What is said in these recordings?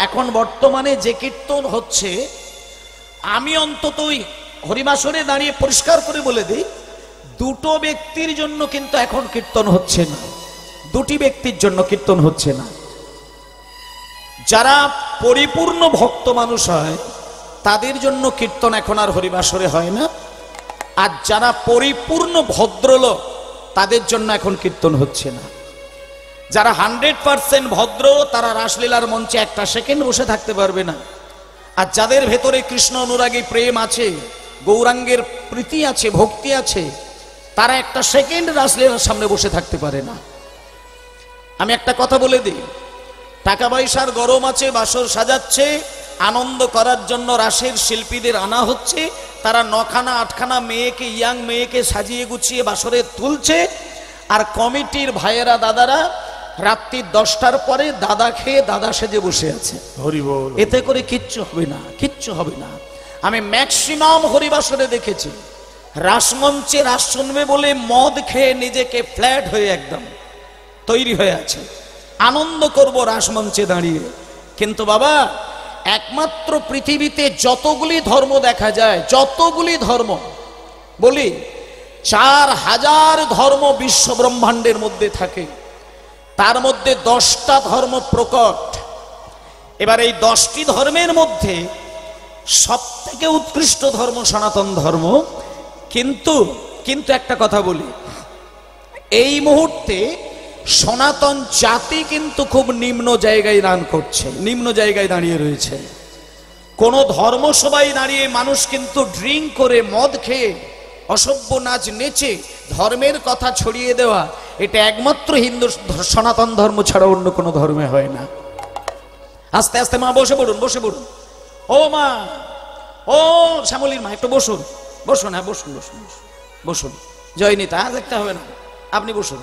এখন বর্তমানে যে কীর্তন হচ্ছে, আমি অন্ততই হরিবাসরে দাঁড়িয়ে পরিষ্কার করে বলে দিই, দুটো ব্যক্তির জন্য কিন্তু এখন কীর্তন হচ্ছে না, দুটি ব্যক্তির জন্য কীর্তন হচ্ছে না। যারা পরিপূর্ণ ভক্ত মানুষ হয় তাদের জন্য কীর্তন এখন আর হরিবাসরে হয় না, আর যারা পরিপূর্ণ ভদ্রলোক তাদের জন্য এখন কীর্তন হচ্ছে না। যারা 100% ভদ্র তারা রাসলীলার মঞ্চে একটা সেকেন্ড বসে থাকতে পারবে না, আর যাদের ভেতরে কৃষ্ণ অনুরাগী প্রেম আছে, গৌরাঙ্গের প্রীতি আছে, ভক্তি আছে, তারা একটা সেকেন্ড রাসলীলার সামনে বসে থাকতে পারে না। আমি একটা কথা বলে দিই, টাকা পয়সার গরম আছে, বাসর সাজাচ্ছে, আনন্দ করার জন্য রাসের শিল্পীদের আনা হচ্ছে, তারা 9খানা 8খানা মেয়েকে, ইয়াং মেয়েকে সাজিয়ে গুছিয়ে বাসরে তুলছে, আর কমিটির ভাইয়েরা দাদারা রাত্রি 10টার পরে দাদা খেয়ে দাদা সেজে বসে আছে। হরি বল। এতে করে কিচ্ছু হবে না, কিচ্ছু হবে না। আমি ম্যাক্সিমাম হরিবাসরে দেখেছি রাসমঞ্চে রাস শুনবে বলে মদ খেয়ে নিজেকে ফ্ল্যাট হয়ে একদম তৈরি হয়ে আছে, আনন্দ করব রাসমঞ্চে দাঁড়িয়ে। কিন্তু বাবা, একমাত্র পৃথিবীতে যতগুলি ধর্ম দেখা যায়, যতগুলি ধর্ম বলি, 4000 ধর্ম বিশ্ব ব্রহ্মাণ্ডের মধ্যে থাকে, তার মধ্যে 10টা ধর্ম প্রকট। এবার এই 10টি ধর্মের মধ্যে সবথেকে উৎকৃষ্ট ধর্ম সনাতন ধর্ম। কিন্তু একটা কথা বলি, এই মুহূর্তে সনাতন জাতি কিন্তু খুব নিম্ন জায়গায় রান করছে, নিম্ন জায়গায় দাঁড়িয়ে রয়েছে। কোন ধর্মসভায় দাঁড়িয়ে মানুষ কিন্তু ড্রিঙ্ক করে, মদ খেয়ে, অসভ্য নাচ নেচে ধর্মের কথা ছড়িয়ে দেওয়া, এটা একমাত্র হিন্দু সনাতন ধর্ম ছাড়া অন্য কোনো ধর্মে হয় না। আস্তে আস্তে মা বসে পড়ুন, বসে পড়ুন। ও মা, ও শ্যামলীর মা, একটু বসুন, বসুন, হ্যাঁ বসুন, বসুন, বসুন। জয়নিতা দেখতে হবে না, আপনি বসুন।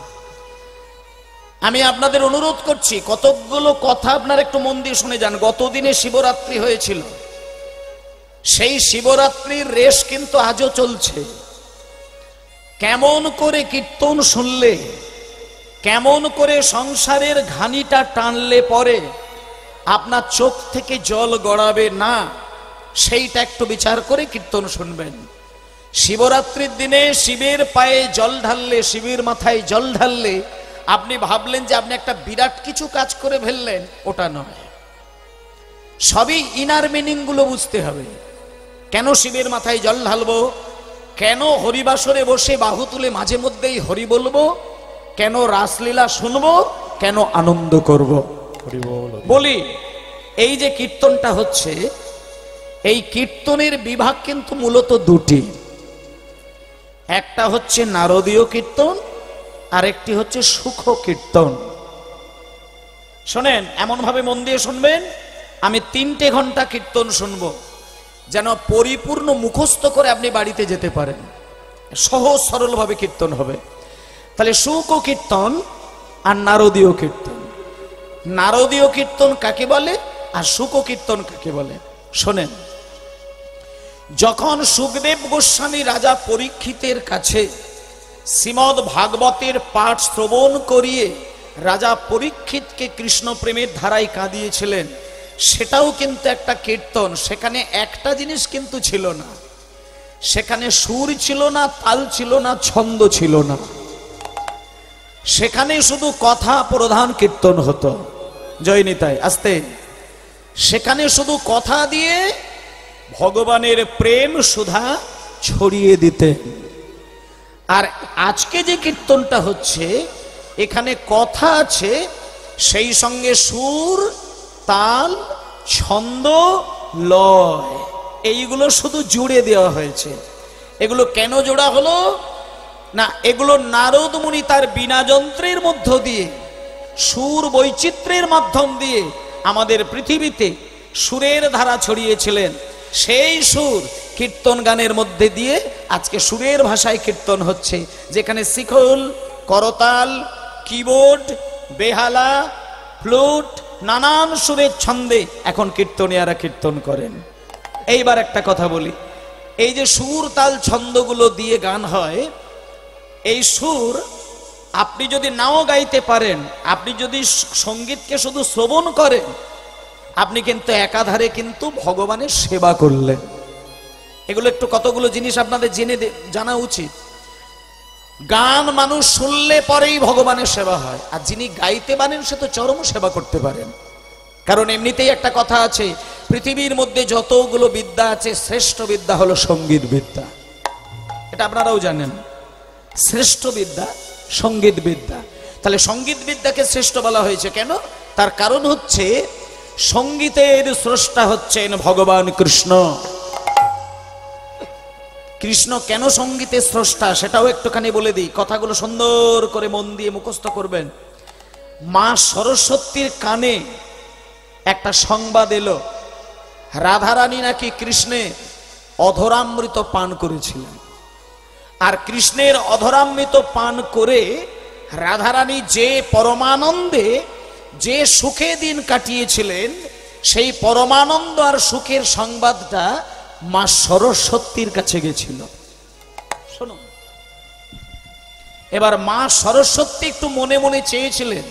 আমি আপনাদের অনুরোধ করছি, কতগুলো কথা আপনারা একটু মন দিয়ে শুনে যান। গতদিনে শিবরাত্রি হয়েছিল, সেই শিবরাত্রির রেশ কিন্তু আজও চলছে। কেমন করে কীর্তন শুনলে, কেমন করে সংসারের ঘানিটা টানলে পরে আপনার চোখ থেকে জল গড়াবে না, সেইটা একটু বিচার করে কীর্তন শুনবেন। শিবরাত্রির দিনে শিবের পায়ে জল ঢাললে, শিবের মাথায় জল ঢাললে আপনি ভাবলেন যে আপনি একটা বিরাট কিছু কাজ করে ফেললেন, ওটা নয়। সবই ইনার মিনিং গুলো বুঝতে হবে। কেন শিবের মাথায় জল ঢালবো, কেন হরিবাসরে বসে বাহু তুলে মাঝে মধ্যেই হরি বলবো, কেন রাসলীলা শুনবো, কেন আনন্দ করব। বলি, এই যে কীর্তনটা হচ্ছে, এই কীর্তনের বিভাগ কিন্তু মূলত দুটি। একটা হচ্ছে নারদীয় কীর্তন, আর একটি হচ্ছে সুখ কীর্তন। শোনেন, এমন ভাবে মন দিয়ে শুনবেন, আমি 3টে ঘন্টা কীর্তন শুনবো, যেন পরিপূর্ণ মুখস্থ করে আপনি বাড়িতে যেতে পারেন। সহজ সরল ভাবে কীর্তন হবে। তাহলে সুখ কীর্তন আর নারদীয় কীর্তন। নারদীয় কীর্তন কাকে বলে আর সুখ কীর্তন কাকে বলে শোনেন। যখন সুখদেব গোস্বামী রাজা পরীক্ষিতের কাছে শ্রীমদ ভাগবতের পাঠ শ্রবণ করিয়ে রাজা পরীক্ষিতকে কৃষ্ণ প্রেমের ধারায় কাঁদিয়েছিলেন, সেটাও কিন্তু একটা কীর্তন। সেখানে একটা জিনিস কিন্তু ছিল না, সেখানে সুর ছিল না, তাল ছিল না, ছন্দ ছিল না, সেখানে শুধু কথা প্রধান কীর্তন হতো। জয়নিতাই আস্তে। সেখানে শুধু কথা দিয়ে ভগবানের প্রেম সুধা ছড়িয়ে দিতে। আর আজকে যে কীর্তনটা হচ্ছে, এখানে কথা আছে, সেই সঙ্গে সুর, তাল, ছন্দ, লয়, এইগুলো শুধু জুড়ে দেওয়া হয়েছে। এগুলো কেন জোড়া হলো না, এগুলো নারদ মুনি তার বীণা যন্ত্রের মধ্য দিয়ে, সুর বৈচিত্র্যের মাধ্যম দিয়ে আমাদের পৃথিবীতে সুরের ধারা ছড়িয়েছিলেন। সেই সুর কীর্তন গানের মধ্যে দিয়ে আজকে সুরের ভাষায় কীর্তন হচ্ছে, যেখানে শিখল, করতাল, কিবোর্ড, বেহালা, ফ্লুট, নানান সুরের ছন্দে এখন কীর্তনিয়ারা কীর্তন করেন। এইবার একটা কথা বলি, এই যে সুর, তাল, ছন্দগুলো দিয়ে গান হয়, এই সুর আপনি যদি নাও গাইতে পারেন, আপনি যদি সঙ্গীতকে শুধু শ্রবণ করেন, আপনি কিন্তু একাধারে কিন্তু ভগবানের সেবা করলেন। এগুলো একটু কতগুলো জিনিস আপনাদের জানা উচিত। গান মানুষ শুনলে পরেই ভগবানের সেবা হয়, আর যিনি গাইতে পারেন সে তো চরম সেবা করতে পারেন। কারণ এমনিতেই একটা কথা আছে, পৃথিবীর মধ্যে যতগুলো বিদ্যা আছে শ্রেষ্ঠ বিদ্যা হলো সঙ্গীত বিদ্যা। এটা আপনারাও জানেন, শ্রেষ্ঠ বিদ্যা সঙ্গীত বিদ্যা। তাহলে সঙ্গীত বিদ্যাকে শ্রেষ্ঠ বলা হয়েছে কেন? তার কারণ হচ্ছে সঙ্গীতের স্রষ্টা হচ্ছেন ভগবান কৃষ্ণ। কৃষ্ণ কেন সঙ্গীতের স্রষ্টা সেটাও একটুখানি বলে দিই, কথাগুলো সুন্দর করে মন দিয়ে মুখস্থ করবেন। মা সরস্বতীর কানে একটা সংবাদ এলো, রাধারানী নাকি কৃষ্ণের অধরামৃত পান করেছিলেন। আর কৃষ্ণের অধরামৃত পান করে রাধারানী যে পরমানন্দে যে সুখে দিন কাটিয়েছিলেন, সেই পরমানন্দ আর সুখের সংবাদটা মা সরস্বতীর কাছে গেছিল। শোনো, এবার মা সরস্বতী একটু মনে মনে চেয়েছিলেন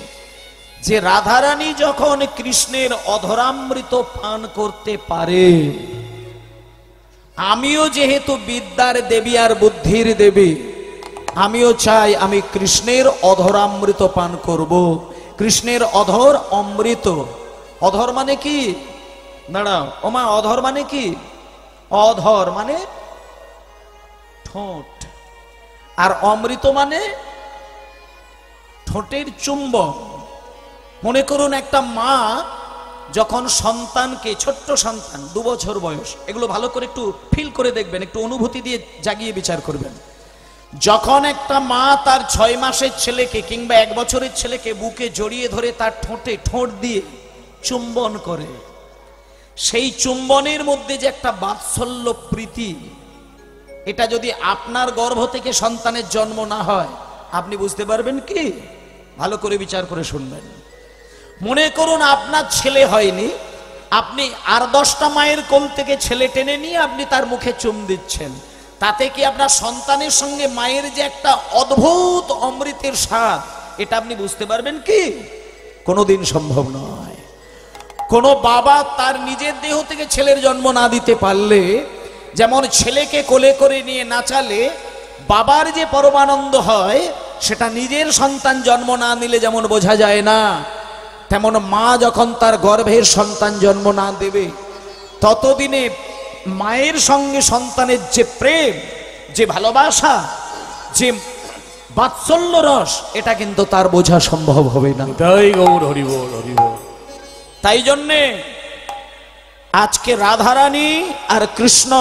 যে রাধারানী যখন কৃষ্ণের অধরামৃত পান করতে পারে, আমিও যেহেতু বিদ্যার দেবী আর বুদ্ধির দেবী, আমিও চাই আমি কৃষ্ণের অধরামৃত পান করব। কৃষ্ণের অধর অমৃত। অধর মানে কি? দাঁড়াও ওমা, অধর মানে কি? অধর মানে ঠোঁট, আর অমৃত মানে ঠোঁটের চুম্বন। মনে করুন একটা মা যখন সন্তানকে, ছোট্ট সন্তান 2 বছর বয়স, এগুলো ভালো করে একটু ফিল করে দেখবেন, একটু অনুভূতি দিয়ে জাগিয়ে বিচার করবেন। যখন একটা মা তার 6 মাসের ছেলেকে কিংবা 1 বছরের ছেলেকে বুকে জড়িয়ে ধরে তার ঠোঁটে ঠোঁট দিয়ে চুম্বন করে, সেই চুম্বনের মধ্যে যে একটা বাৎসল্য প্রীতি, এটা যদি আপনার গর্ভ থেকে সন্তানের জন্ম না হয় আপনি বুঝতে পারবেন কি? ভালো করে বিচার করে শুনবেন। মনে করুন আপনার ছেলে হয়নি, আপনি আর 10টা মায়ের কোল থেকে ছেলে টেনে নিয়ে আপনি তার মুখে চুম দিচ্ছেন, তাতে কি আপনার সন্তানের সঙ্গে মায়ের যে একটা অদ্ভুত অমৃতের স্বাদ, এটা আপনি বুঝতে পারবেন কি? কোনোদিন সম্ভব নয়। কোন বাবা তার নিজের দেহ থেকে ছেলের জন্ম না দিতে পারলে, যেমন ছেলেকে কোলে করে নিয়ে নাচালে বাবার যে পরমানন্দ হয়, সেটা নিজের সন্তান জন্ম না নিলে যেমন বোঝা যায় না, তেমন মা যখন তার গর্ভের সন্তান জন্ম না দেবে ততদিনে মায়ের সঙ্গে সন্তানের যে প্রেম, যে ভালোবাসা, যে বাৎসল্য রস, এটা কিন্তু তার বোঝা সম্ভব হবে না। তাই জন্যে আজকে রাধারানী আর কৃষ্ণ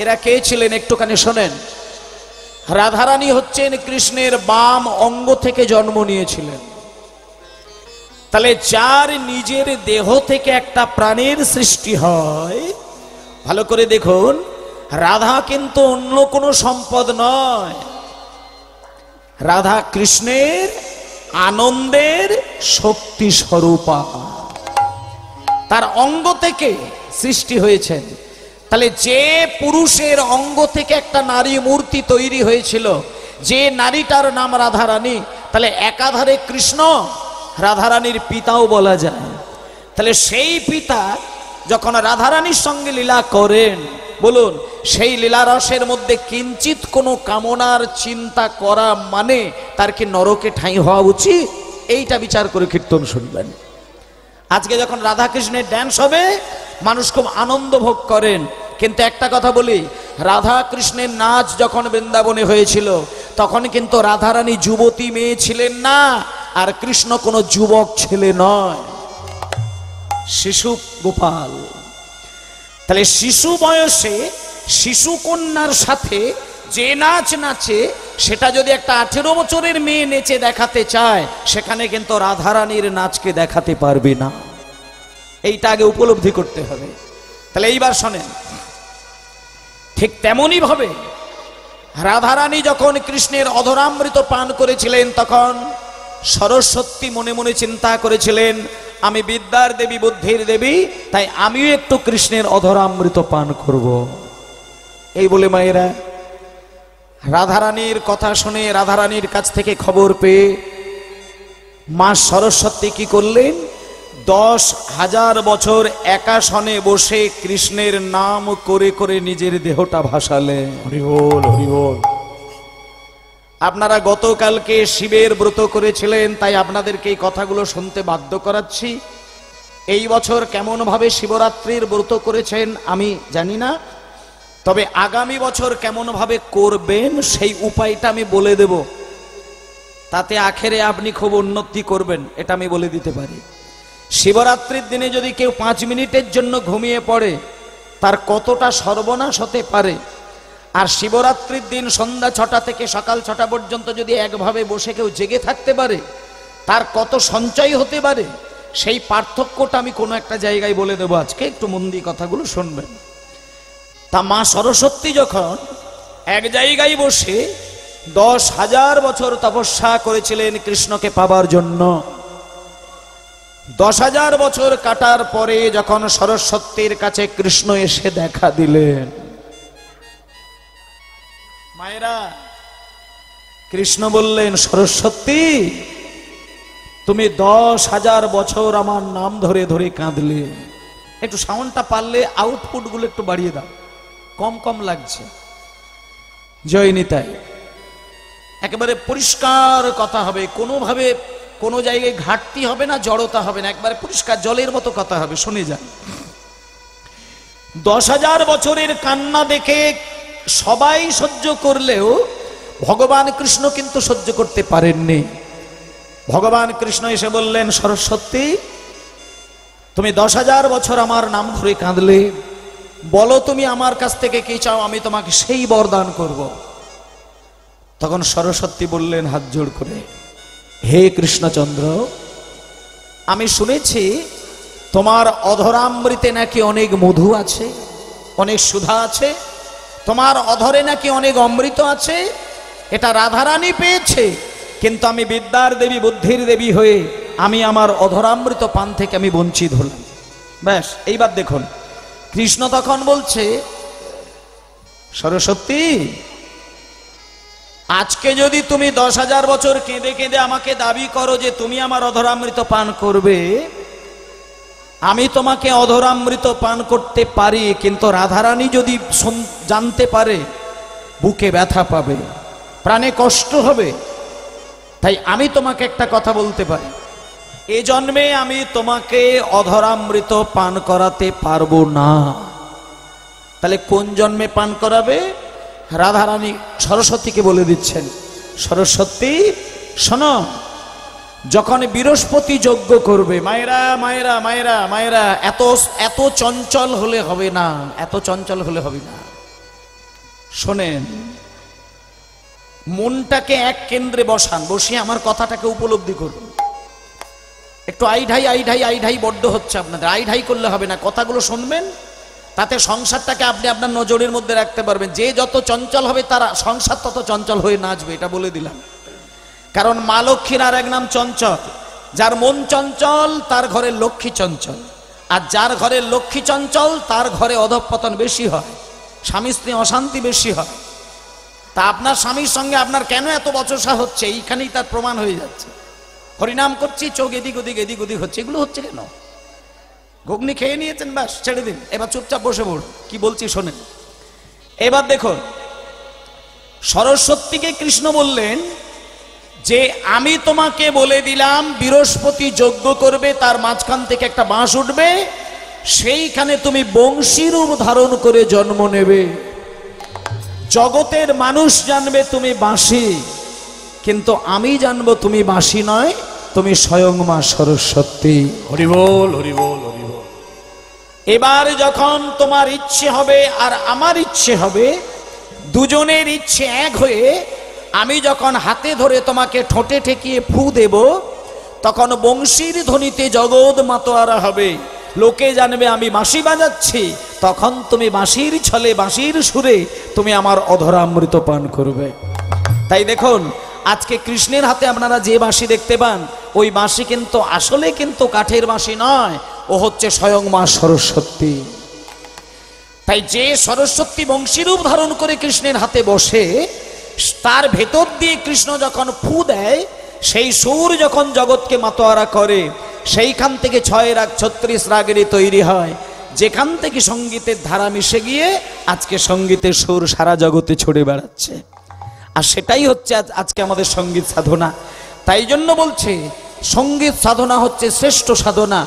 এরা কে ছিলেন একটুখানি শোনেন। রাধারানী হচ্ছেন কৃষ্ণের বাম অঙ্গ থেকে জন্ম নিয়েছিলেন। তাহলে যার নিজের দেহ থেকে একটা প্রাণের সৃষ্টি হয়, ভালো করে দেখুন, রাধা কিন্তু অন্য কোনো সম্পদ নয়, রাধা কৃষ্ণের আনন্দের শক্তি স্বরূপা, তার অঙ্গ থেকে সৃষ্টি হয়েছেন। তাহলে যে পুরুষের অঙ্গ থেকে একটা নারী মূর্তি তৈরি হয়েছিল, যে নারীটার নাম রাধারানী, তাহলে একাধারে কৃষ্ণ রাধারানীর পিতাও বলা যায়। তাহলে সেই পিতা যখন রাধারানীর সঙ্গে লীলা করেন, বলুন সেই লীলা রসের মধ্যে কিঞ্চিত কোনো কামনার চিন্তা করা মানে তার কি নরকে ঠাঁই হওয়া উচিত? এইটা বিচার করে কীর্তন শুনবেন। আজকে যখন রাধা কৃষ্ণের ড্যান্স হবে মানুষ খুব আনন্দ ভোগ করেন, কিন্তু একটা কথা বলি, রাধা কৃষ্ণের নাচ যখন বৃন্দাবনে হয়েছিল তখন কিন্তু রাধারানী যুবতী মেয়ে ছিলেন না, আর কৃষ্ণ কোনো যুবক ছেলে নয়, শিশু গোপাল। তাহলে শিশু বয়সে শিশু কন্যার সাথে যে নাচ নাচে, সেটা যদি একটা 18 বছরের মেয়ে নেচে দেখাতে চায়, সেখানে কিন্তু রাধারানীর নাচকে দেখাতে পারবে না। এইটা আগে উপলব্ধি করতে হবে। তাহলে এইবার শোনেন, ঠিক তেমনি ভাবে রাধারানী যখন কৃষ্ণের অধরামৃত পান করেছিলেন, তখন সরস্বতী মনে মনে চিন্তা করেছিলেন, আমি বিদ্যার দেবী বুদ্ধির দেবী, তাই আমিও একটু কৃষ্ণের অধরামৃত পান করব। এই বলে মায়েরা রাধারানীর কথা শুনে, রাধারানীর কাছ থেকে খবর পেয়ে মা সরস্বতী কি করলেন, 10,000 বছর একাসনে বসে কৃষ্ণের নাম করে করে নিজের দেহটা ভাসালেন। হরি বল, হরি বল। আপনারা গতকালকে শিবের ব্রত করেছিলেন, তাই আপনাদেরকে এই কথাগুলো শুনতে বাধ্য করাচ্ছি। এই বছর কেমন ভাবে শিবরাত্রির ব্রত করেছেন আমি জানি না, তবে আগামী বছর কেমন ভাবে করবেন সেই উপায়টা আমি বলে দেব। তাতে আখেরে আপনি খুব উন্নতি করবেন, এটা আমি বলে দিতে পারি। শিবরাত্রির দিনে যদি কেউ 5 মিনিটের জন্য ঘুমিয়ে পড়ে, তার কতটা সর্বনাশ হতে পারে। আর শিবরাত্রির দিন সন্ধ্যা 6টা থেকে সকাল 6টা পর্যন্ত যদি একভাবে বসে কেউ জেগে থাকতে পারে, তার কত সঞ্চয় হতে পারে, সেই পার্থক্যটা আমি কোনো একটা জায়গায় বলে দেবো আজকে। একটু মন দিয়ে কথাগুলো শুনবেন। তা মা সরস্বতী যখন এক জায়গায় বসে 10,000 বছর তপস্যা করেছিলেন কৃষ্ণকে পাবার জন্য, 10,000 বছর কাটার পরে যখন সরস্বতীর কাছে কৃষ্ণ এসে দেখা দিলেন, মায়েরা, কৃষ্ণ বললেন, সরস্বতী তুমি 10,000 বছর আমার নাম ধরে ধরে কাঁদলে। একটু সাউন্ডটা পারলে আউটপুট গুলো একটু বাড়িয়ে দাও, কম কম লাগছে। জয় নিতাই। একেবারে পরিষ্কার কথা হবে, কোনোভাবে কোনো জায়গায় ঘাটতি হবে না, জড়তা হবে না, একবারে পরিষ্কার জলের মতো কথা হবে। শুনে যান। 10,000 বছরের কান্না দেখে সবাই সহ্য করলেও ভগবান কৃষ্ণ কিন্তু সহ্য করতে পারেননি। ভগবান কৃষ্ণ এসে বললেন, সরস্বতী তুমি 10,000 বছর আমার নাম ধরে কাঁদলে, বলো তুমি আমার কাছ থেকে কি চাও, আমি তোমাকে সেই বরদান করব। তখন সরস্বতী বললেন হাত জোড় করে, হে কৃষ্ণচন্দ্র, আমি শুনেছি তোমার অধরামৃতে নাকি অনেক মধু আছে, অনেক সুধা আছে, তোমার অধরে নাকি অনেক অমৃত আছে। এটা রাধারানী পেয়েছে, কিন্তু আমি বিদ্যার দেবী বুদ্ধির দেবী হয়ে আমি আমার অধরামৃত পান থেকে আমি বঞ্চিত হলাম। ব্যাস, এইবার দেখুন কৃষ্ণ তখন বলছে, সরস্বতী আজকে যদি তুমি 10,000 বছর কেঁদে কেঁদে আমাকে দাবি করো যে তুমি আমার অধরামৃত পান করবে, আমি তোমাকে অধরামৃত পান করতে পারি, কিন্তু রাধারানী যদি জানতে পারে বুকে ব্যথা পাবে, প্রাণে কষ্ট হবে। তাই আমি তোমাকে একটা কথা বলতে পারি, এ জন্মে আমি তোমাকে অধরামৃত পান করাতে পারবো না। তাহলে কোন জন্মে পান করাবে? রাধারানী সরস্বতীকে বলে দিচ্ছেন, সরস্বতী শোনো, যখন বৃহস্পতি যজ্ঞ করবে, মায়েরা মায়েরা মায়েরা মায়েরা, এত এত চঞ্চল হলে হবে না, এত চঞ্চল হলে হবে না। শোনেন, মনটাকে এক কেন্দ্রে বসান, বসিয়ে আমার কথাটাকে উপলব্ধি করুন। একটু আইঢাই আইঢাই আইঢাই বড্ড হচ্ছে আপনাদের, আইঢাই করলে হবে না, কথাগুলো শুনবেন, তাতে সংসারটাকে আপনি আপনার নজরের মধ্যে রাখতে পারবেন। যে যত চঞ্চল হবে তার সংসার তত চঞ্চল হয়ে নাচবে, এটা বলে দিলাম। কারণ মা লক্ষ্মীর আর এক নাম চঞ্চল। যার মন চঞ্চল তার ঘরে লক্ষ্মী চঞ্চল, আর যার ঘরে লক্ষ্মী চঞ্চল তার ঘরে অধঃপতন বেশি হয়, স্বামী স্ত্রী অশান্তি বেশি হয়। তা আপনার স্বামীর সঙ্গে আপনার কেন এত বচসা হচ্ছে, এইখানেই তার প্রমাণ হয়ে যাচ্ছে। হরিনাম করছি, চোখ এদিক ওদিক এদিক ওদিক হচ্ছে, এগুলো হচ্ছে কেন? ঘুগনি খেয়ে নিয়েছেন, ব্যাস ছেড়ে দিন, এবার চুপচাপ বসে পড়ুন। কি বলছি শোনেন। এবার দেখুন, সরস্বতীকে কৃষ্ণ বললেন যে আমি তোমাকে বলে দিলাম বৃহস্পতি যজ্ঞ করবে, তার মাঝখান থেকে একটা বাঁশ উঠবে, সেইখানে তুমি বংশী রূপ ধারণ করে জন্ম নেবে। জগতের মানুষ জানবে তুমি বাঁশি, কিন্তু আমি জানবো তুমি বাঁশি নয়, তুমি স্বয়ং মা সরস্বতী। হরি বল, হরি বল, হরি বল। এবার যখন তোমার ইচ্ছে হবে আর আমার ইচ্ছে হবে, দুজনের ইচ্ছে এক হয়ে আমি যখন হাতে ধরে তোমাকে ঠোঁটে ঠেকিয়ে ফু দেব, তখন বংশীর ধ্বনিতে জগৎ মাতোয়ারা হবে, লোকে জানবে আমি বাঁশি বাজাচ্ছি, তখন তুমি বাঁশির ছলে বাঁশির সুরে তুমি আমার অধরামৃত পান করবে। তাই দেখুন, আজকে কৃষ্ণের হাতে আপনারা যে বাঁশি দেখতে পান, ওই বাঁশি কিন্তু আসলে কিন্তু কাঠের বাঁশি নয়, ও হচ্ছে স্বয়ং মা সরস্বতী। তাই যে সরস্বতী বংশীরূপ ধারণ করে কৃষ্ণের হাতে বসে, তার ভেতর দিয়ে কৃষ্ণ যখন ফু দেয়, সেই সুর যখন জগৎকে মাতোয়ারা করে, সেইখান থেকে 6 রাগ 36 রাগেরই তৈরি হয়, যেখান থেকে সঙ্গীতের ধারা মিশে গিয়ে আজকে সঙ্গীতের সুর সারা জগতে ছড়ে বেড়াচ্ছে। আর সেটাই হচ্ছে আজকে আমাদের সঙ্গীত সাধনা। তাই জন্য বলছে সঙ্গীত সাধনা হচ্ছে শ্রেষ্ঠ সাধনা,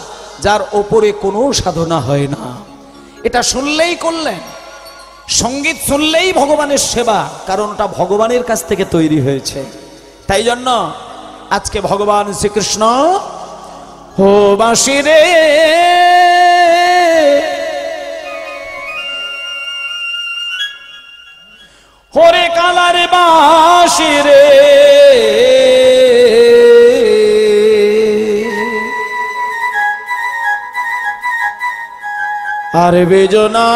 যার ওপরে কোনো সাধনা হয় না। এটা শুনলেই করলেন, সঙ্গীত শুনলেই ভগবানের সেবা, কারণ ওটা ভগবানের কাছ থেকে তৈরি হয়েছে। তাই জন্য আজকে ভগবান শ্রীকৃষ্ণ হো বাঁশি রে হরে কালার বাঁশি রে আর বেজনা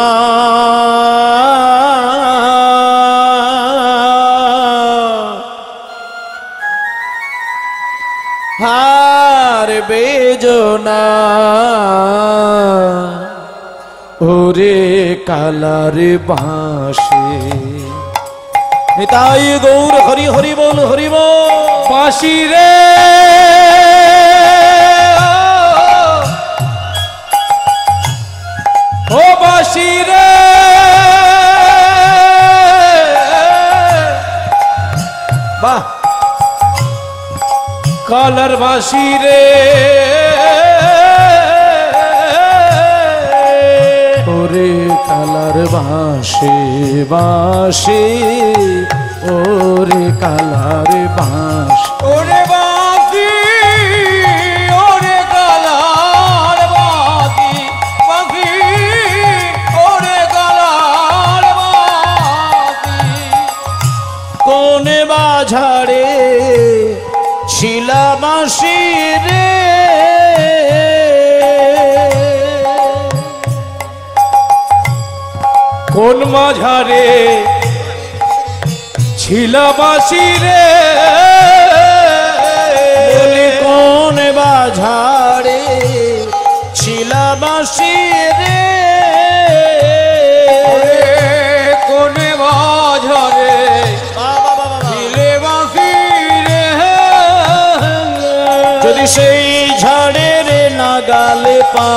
আর বেজনা ওরে কালার বাঁশি। নিতাই গৌর হরি হরি বল হরি বল। বাঁশি রে ও বাঁশি রে বাহ, কালার বাঁশি রে ওরে কালার বাঁশি বাঁশি ওরে কালার বাঁশি। ওরে বাঁশি ওরে কালার বাঁশি বাঁশি ওরে কালার বাঁশি। কোনে বাঝারে ছিলা বাঁশি রে কোন মাঝারে ছিল বাঁশি রে বলি কোন বাঝারে ছিলা বাঁশি রে কোন মাঝারে ছিলে বাঁশি রে। যদি সেই ঝাড়ের নাগালে পা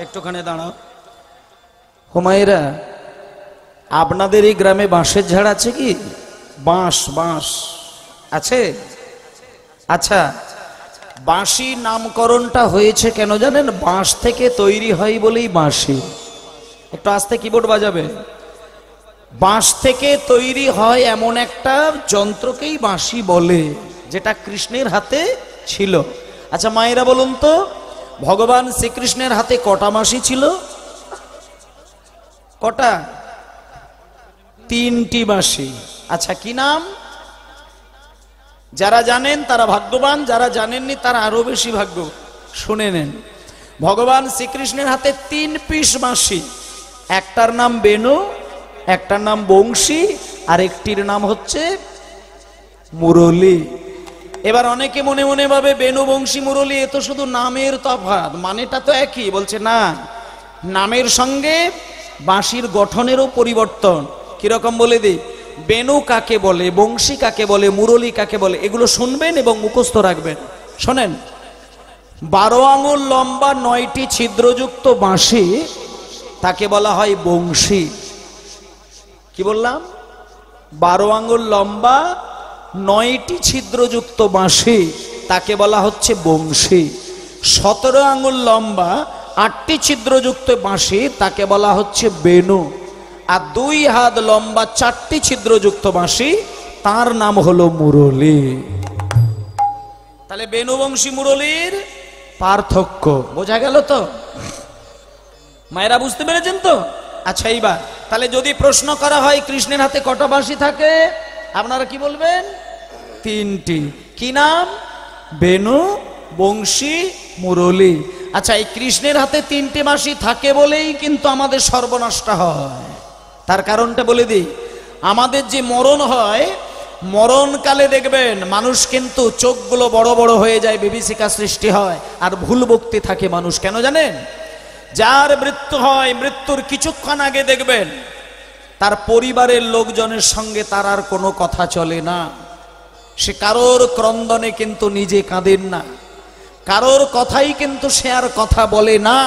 একটুখানি দাঁড়াও। হুমায়রা, আপনাদের এই গ্রামে বাঁশের ঝাড় আছে কি? বাঁশ বাঁশ আছে? আচ্ছা, বাঁশি নামকরণটা হয়েছে কেন জানেন? বাঁশ থেকে তৈরি হয় বলেই বাঁশি। একটু আস্তে কিবোর্ড বাজাবে। বাঁশ থেকে তৈরি হয় এমন একটা যন্ত্রকেই বাঁশি বলে, যেটা কৃষ্ণের হাতে ছিল। আচ্ছা মায়েরা বলুন তো, ভগবান শ্রীকৃষ্ণের হাতে কটা বাঁশি ছিল? কটা? 3টি বাঁশি। আচ্ছা কি নাম? যারা জানেন তারা ভাগ্যবান, যারা জানেননি তারা আরো বেশি ভাগ্য। শুনে নেন, ভগবান শ্রীকৃষ্ণের হাতে 3 পিস বাঁশি। একটার নাম বেণু, একটার নাম বংশী, আর একটির নাম হচ্ছে মুরলী। এবার অনেকে মনে মনে ভাবে বেণু বংশী মুরলী এ তো শুধু নামের তফাৎ, মানেটা তো একই। বলছে না, নামের সঙ্গে বাঁশির গঠনেরও পরিবর্তন। কিরকম বলে দিই, বেণু কাকে বলে, বংশী কাকে বলে, মুরলী কাকে বলে, এগুলো শুনবেন এবং মুখস্থ রাখবেন। শোনেন, 12 আঙুল লম্বা 9টি ছিদ্রযুক্ত বাঁশি তাকে বলা হয় বংশী। কি বললাম? 12 আঙুল লম্বা 9টি ছিদ্রযুক্ত বাঁশি তাকে বলা হচ্ছে বংশী। 17 আঙুল লম্বা 8টি ছিদ্রযুক্ত বাঁশি তাকে বলা হচ্ছে বেণু। আর 2 হাত লম্বা 4টি ছিদ্রযুক্ত বাঁশি, তার নাম হলো মুরলী। তাহলে বেণু বংশী মুরলীর পার্থক্য বোঝা গেল তো? মায়েরা বুঝতে পেরেছেন তো? আচ্ছা এইবার তাহলে যদি প্রশ্ন করা হয় কৃষ্ণের হাতে কটা বাঁশি থাকে, আপনারা কি বলবেন? 3টি। কি নাম? বেণু, বংশী, মুরলী। আচ্ছা, এই কৃষ্ণের হাতে 3টে বাঁশি থাকে বলেই কিন্তু আমাদের সর্বনাশটা হয়। তার কারণটা বলে দিই, আমাদের যে মরণ হয়, মরণকালে দেখবেন মানুষ কিন্তু চোখগুলো বড় বড় হয়ে যায়, বিভীষিকা সৃষ্টি হয়, আর ভুল বকতে থাকে মানুষ। কেন জানেন? যার মৃত্যু হয়, মৃত্যুর কিছুক্ষণ আগে দেখবেন তার পরিবারের লোকজনের সঙ্গে তার আর কোনো কথা চলে না। সে কারোর ক্রন্দনে কিন্তু নিজে কাঁদেন না, কারোর কথাই কিন্তু সে আর কথা বলে না।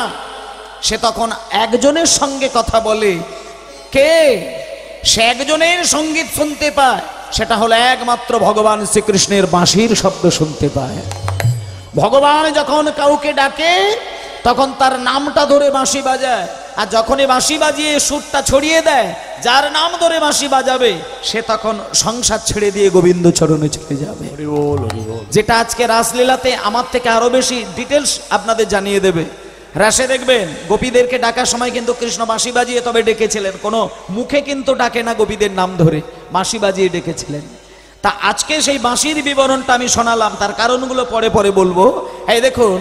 সে তখন একজনের সঙ্গে কথা বলে। কে? সে একজনের সঙ্গীত শুনতে পায়, সেটা হলো একমাত্র ভগবান শ্রীকৃষ্ণের বাঁশির শব্দ শুনতে পায়। ভগবান যখন কাউকে ডাকে তখন তার নামটা ধরে বাঁশি বাজায়, আর যখনই বাঁশি বাজিয়ে সুরটা ছড়িয়ে দেয়, যার নাম ধরে বাঁশি বাজাবে সে তখন সংসার ছেড়ে দিয়ে গোবিন্দ চরণে চলে যাবে। যেটা আজকে রাসলীলাতে আমার থেকে আরো বেশি ডিটেলস আপনাদের জানিয়ে দেবে। রাসে দেখবেন গোপীদেরকে ডাকার সময় কিন্তু কৃষ্ণ বাঁশি বাজিয়ে তবে ডেকেছিলেন, কোনো মুখে কিন্তু ডাকে না, গোপীদের নাম ধরে বাঁশি বাজিয়ে ডেকেছিলেন। তা আজকে সেই বাঁশির বিবরণটা আমি শোনালাম, তার কারণগুলো পরে পরে বলবো। এই দেখুন,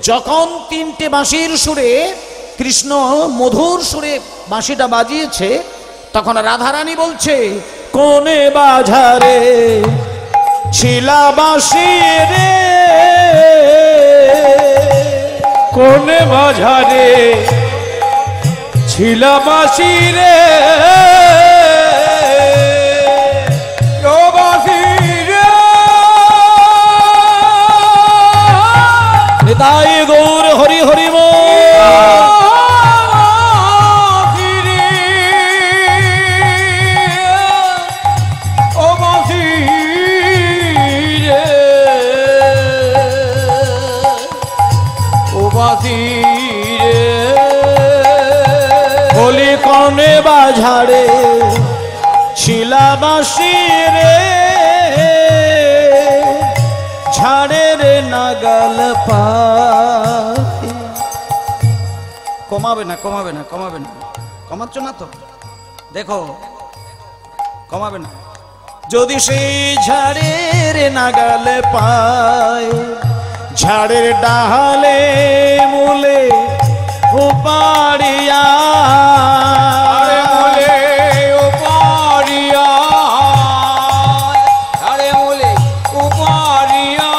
যখন তিনটে বাঁশির সুরে কৃষ্ণ মধুর সুরে বাঁশিটা বাজিয়েছে, তখন রাধারানী বলছে, কোনে বাজারে ছিলা বাঁশি রে, কোনে বাজারে ছিলা বাঁশি রে, ও বাঁশি রে, নিতাই গৌর হরি হরি বল। বলি কোনে বাজারে ছিলা বাঁশি রে, ঝাড়ের নাগাল পাই। কমাবে না, কমাবে না, কমাবে না, কমাচ্ছ না তো? দেখো, কমাবে না। যদি সেই ঝাড়ের নাগাল পায়, ঝাড়ের ডালে মূলে উপাড়িয়া, মূলে উপাড়িয়া, আরে মূলে উপাড়িয়া।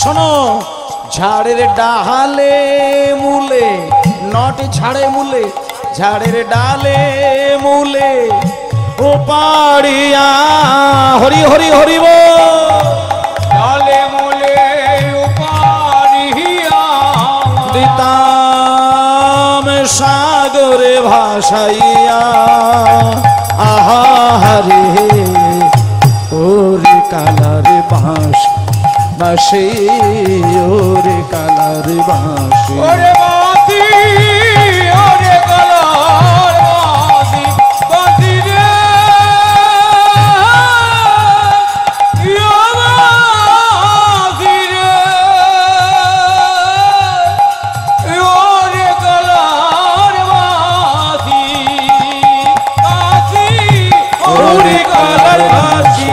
শোনো, ঝাড়ের ডালে মূলে, নট ঝাড়ে মূলে, ঝাড়ের ডালে মূলে উপাড়িয়া, হরি হরি হরি বল। ডালে মূলে উপাড়িয়া, দিতাম সাগরে ভাসাইয়া, আহা হরে ওরে কালার বাঁশ বাঁশি, ওরে কালার বাঁশি, ওরে বাঁশি, ওরে কালার বাঁশি, বাঁশি রে, ইয়া বাঁশি রে, ওরে কালার বাঁশি, বাঁশি, ওরে কালার বাঁশি,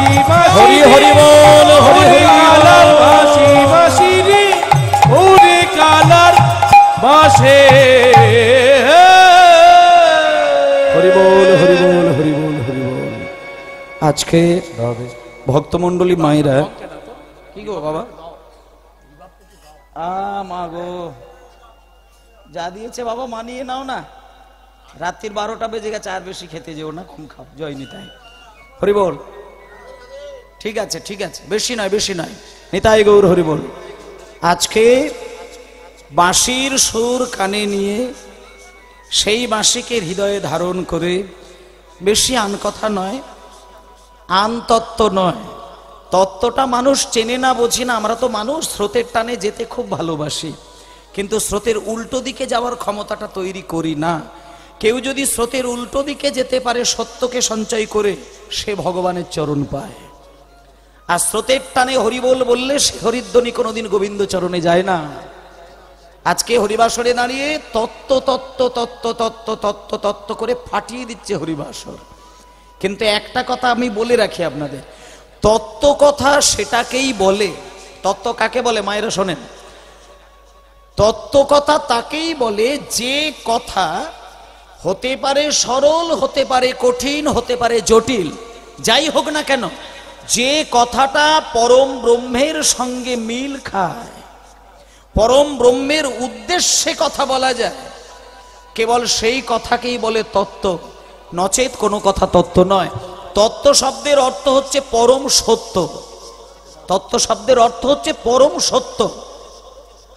হরি হরি বল, হরি হরি কালার বাঁশি, বাঁশি রে, ওরে কালার বাঁশে। হরি বল, হরি বল, হরি বল, হরি বল। আজকে ভক্তমন্ডলী মায়েরা, কি গো বাবা, মা গো, যা দিয়েছে বাবা মানিয়ে নাও না। রাত্রির 12টা বেজে গেছে, আর বেশি খেতে যেও না, কম খাও। জয় নিতাই, হরি বল। ঠিক আছে, ঠিক আছে, বেশি নয়, বেশি নয়। নিতাই গৌর হরি বল। আজকে বাঁশির সুর কানে নিয়ে, সেই বাঁশিকে হৃদয়ে ধারণ করে, বেশি আন কথা নয়, আন তত্ত্ব নয়, তত্ত্বটা মানুষ চেনে না, বোঝে না। আমরা তো মানুষ স্রোতের টানে যেতে খুব ভালোবাসি, কিন্তু স্রোতের উল্টো দিকে যাওয়ার ক্ষমতাটা তৈরি করি না। কেউ যদি স্রোতের উল্টো দিকে যেতে পারে সত্যকে সঞ্চয় করে, সে ভগবানের চরণ পায়। আর স্রোতের টানে হরিবোল বললে সে হরিধ্বনি কোনোদিন গোবিন্দ চরণে যায় না। আজকে হরিবাসরে দাঁড়িয়ে তত্ত্ব তত্ত্ব তত্ত্ব তত্ত্ব তত্ত্ব তত্ত্ব করে ফাটিয়ে দিচ্ছে হরিবাসর। কিন্তু একটা কথা আমি বলে রাখি আপনাদের, তত্ত্ব কথা সেটাকেই বলে। তত্ত্ব কাকে বলে মায়েরা শোনেন? তত্ত্ব কথা তাকেই বলে যে কথা হতে পারে সরল, হতে পারে কঠিন, হতে পারে জটিল, যাই হোক না কেন, যে কথাটা পরম ব্রহ্মের সঙ্গে মিল খায়, পরম ব্রহ্মের উদ্দেশ্যে কথা বলা যায়, কেবল সেই কথাকেই বলে তত্ত্ব, নচেত কোনো কথা তত্ত্ব নয়। তত্ত্ব শব্দের অর্থ হচ্ছে পরম সত্য। তত্ত্ব শব্দের অর্থ হচ্ছে পরম সত্য।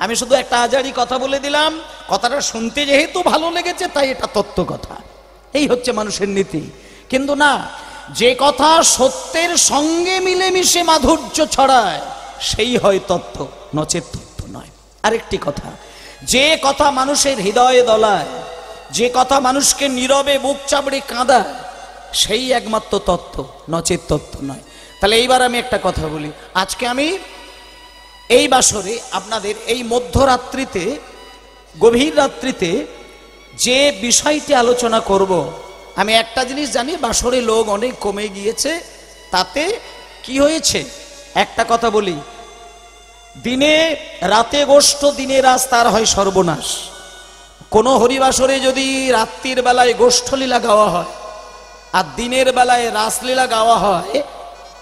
আমি শুধু একটা আজারি কথা বলে দিলাম, কথাটা শুনতে যেহেতু ভালো লেগেছে তাই এটা তত্ত্ব কথা। এই হচ্ছে মানুষের নীতি। কিন্তু না, যে কথা সত্যের সঙ্গে মিলেমিশে মাধুর্য ছড়ায় সেই হয় তত্ত্ব, নচেত তত্ত্ব নয়। আরেকটি কথা, যে কথা মানুষের হৃদয়ে দলায়, যে কথা মানুষকে নীরবে বুক চাপড়ে কাঁদায়, সেই একমাত্র তত্ত্ব, নচেত তত্ত্ব নয়। তাহলে এইবার আমি একটা কথা বলি। আজকে আমি এই বাসরে আপনাদের এই মধ্যরাত্রিতে, গভীর রাত্রিতে যে বিষয়টি আলোচনা করব, আমি একটা জিনিস জানি, বাসরে লোক অনেক কমে গিয়েছে। তাতে কি হয়েছে একটা কথা বলি, দিনে রাতে গোষ্ঠ, দিনে রাত তার হয় সর্বনাশ। কোন হরিবাসরে যদি রাত্রির বেলায় গোষ্ঠলীলা গাওয়া হয় আর দিনের বেলায় রাসলীলা গাওয়া হয়,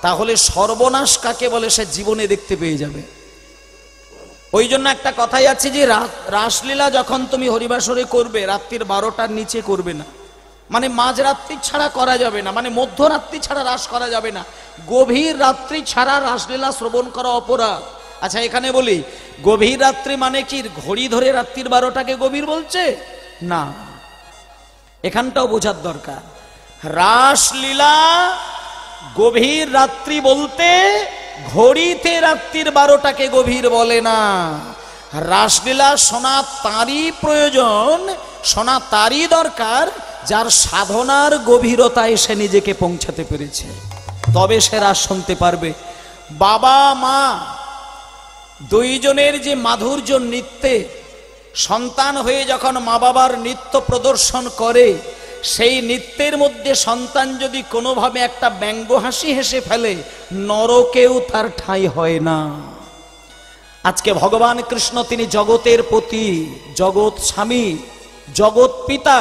তাহলে সর্বনাশ কাকে বলে সে জীবনে দেখতে পেয়ে যাবে। ওই জন্য একটা কথাই আছে যে রাসলীলা যখন তুমি হরিবাসরে করবে, রাত্রির 12টার নিচে করবে না। মানে মাঝরাত্রি ছাড়া করা যাবে না, মানে মধ্যরাত্রি ছাড়া রাস করা যাবে না। গভীর রাত্রি ছাড়া রাসলীলা শ্রবণ করা অপরাধ। আচ্ছা এখানে বলি, গভীর রাত্রি মানে কি ঘড়ি ধরে রাত্রির 12টাকে গভীর বলছে? না, এখানটাও বোঝার দরকার। রাসলীলা গভীর রাত্রি বলতে ঘড়িতে রাত্রির 12টাকে গভীর বলে না। রাসলীলা শোনা তারই প্রয়োজন, শোনা তারই দরকার যার সাধনার গভীরতায় সে নিজেকে পৌঁছাতে পেরেছে, তবে সে রাস শুনতে পারবে। বাবা মা দুইজনের যে মাধুর্য নৃত্যে, সন্তান হয়ে যখন মা বাবার নৃত্য প্রদর্শন করে, সেই নৃত্যের মধ্যে সন্তান যদি কোনোভাবে একটা ব্যঙ্গ হাসি হেসে ফেলে, নরকেও তার ঠাঁই হয় না। আজকে ভগবান কৃষ্ণ তিনি জগতের পতি, জগৎ স্বামী, জগৎ পিতা,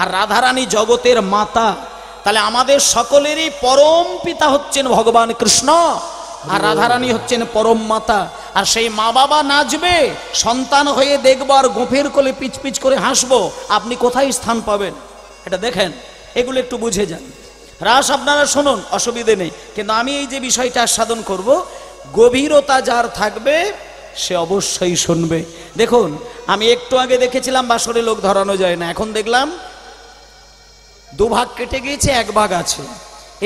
আর রাধারানী জগতের মাতা। তাহলে আমাদের সকলেরই পরম পিতা হচ্ছেন ভগবান কৃষ্ণ, আর রাধারানী হচ্ছেন পরম মাতা। আর সেই মা বাবা নাচবে, সন্তান হয়ে দেখবো আর গোফের কোলে পিচ পিচ করে হাসবো, আপনি কোথায় স্থান পাবেন? এটা দেখেন, এগুলো একটু বুঝে যান। রাস আপনারা শুনুন, অসুবিধে নেই, কিন্তু আমি এই যে বিষয়টা আস্বাদন করব, গভীরতা যার থাকবে সে অবশ্যই শুনবে। দেখুন, আমি একটু আগে দেখেছিলাম বাসরে লোক ধরানো যায় না, এখন দেখলাম দুভাগ কেটে গিয়েছে, এক ভাগ আছে।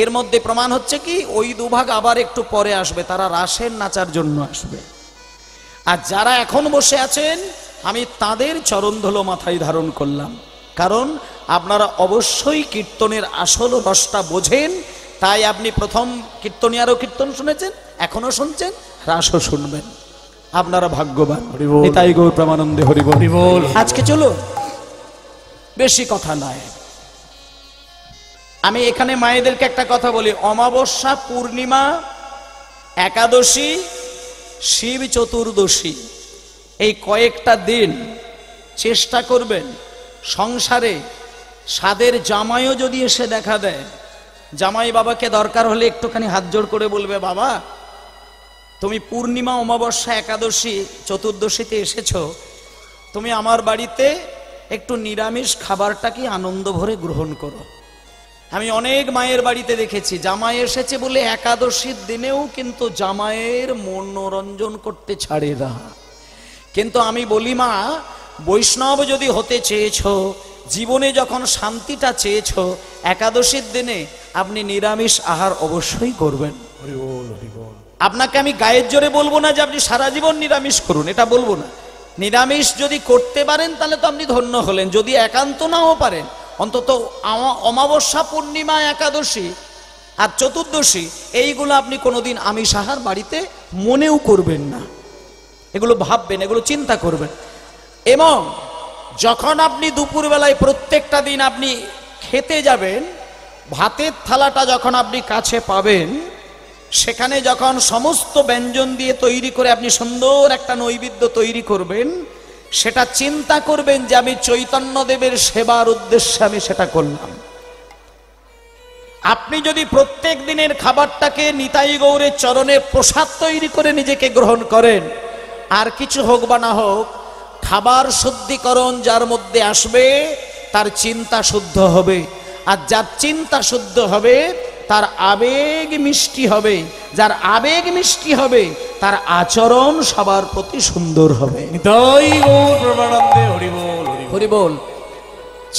এর মধ্যে প্রমাণ হচ্ছে কি, ওই দুভাগ আবার একটু পরে আসবে, তারা রাসের নাচার জন্য আসবে। আর যারা এখন বসে আছেন, আমি তাদের চরণধুলো মাথায় ধারণ করলাম, কারণ আপনারা অবশ্যই কীর্তনের আসল রসটা বোঝেন। তাই আপনি প্রথম কীর্তনিয়ারও কীর্তন শুনেছেন, এখনো শুনছেন, রাসও শুনবেন। আপনারা ভাগ্যবান। নিতাই গৌর প্রেমানন্দে হরি বল। আজকে চলো, বেশি কথা নয়, আমি এখানে মায়েদেরকে একটা কথা বলি। অমাবস্যা, পূর্ণিমা, একাদশী, শিব চতুর্দশী, এই কয়েকটা দিন চেষ্টা করবেন সংসারে সাদের জামাইও যদি এসে দেখা দেয়, জামাই বাবাকে দরকার হলে একটুখানি হাত জোড় করে বলবে, বাবা তুমি পূর্ণিমা, অমাবস্যা, একাদশী, চতুর্দশীতে এসেছো, তুমি আমার বাড়িতে একটু নিরামিষ খাবারটা কি আনন্দ ভরে গ্রহণ করো। আমি অনেক মায়ের বাড়িতে দেখেছি, জামাই এসেছে বলে একাদশীর দিনেও কিন্তু জামাইয়ের মনোরঞ্জন করতে ছাড়ে না। কিন্তু আমি বলি, মা বৈষ্ণব যদি হতে চেয়েছো, জীবনে যখন শান্তিটা চেয়েছো, একাদশীর দিনে আপনি নিরামিষ আহার অবশ্যই করবেন। আপনাকে আমি গায়ের জোরে বলবো না যে আপনি সারা জীবন নিরামিষ করুন, এটা বলবো না। নিরামিষ যদি করতে পারেন তাহলে তো আপনি ধন্য হলেন, যদি একান্ত নাও পারেন, অন্তত অমাবস্যা, পূর্ণিমা, একাদশী আর চতুর্দশী, এইগুলো আপনি কোনোদিন আমিষ আহার বাড়িতে মনেও করবেন না। এগুলো ভাববেন, এগুলো চিন্তা করবেন। এবং যখন আপনি দুপুরবেলায় প্রত্যেকটা দিন আপনি খেতে যাবেন, ভাতের থালাটা যখন আপনি কাছে পাবেন, সেখানে যখন সমস্ত ব্যঞ্জন দিয়ে তৈরি করে আপনি সুন্দর একটা নৈবেদ্য তৈরি করবেন, সেটা চিন্তা করবেন যে আমি চৈতন্যদেবের সেবার উদ্দেশ্যে আমি সেটা করলাম। আপনি যদি প্রত্যেক দিনের খাবারটাকে নিতাই গৌরের চরণে প্রসাদ তৈরি করে নিজেকে গ্রহণ করেন, আর কিছু হোক বা না হোক, খাবার শুদ্ধিকরণ যার মধ্যে আসবে তার চিন্তা শুদ্ধ হবে, আর যার চিন্তা শুদ্ধ হবে তার আবেগ মিষ্টি হবে, যার আবেগ মিষ্টি হবে তার আচরণ সবার প্রতি সুন্দর হবে। নিতাই গৌর প্রেমানন্দে হরি বল হরি বল। হরি বল।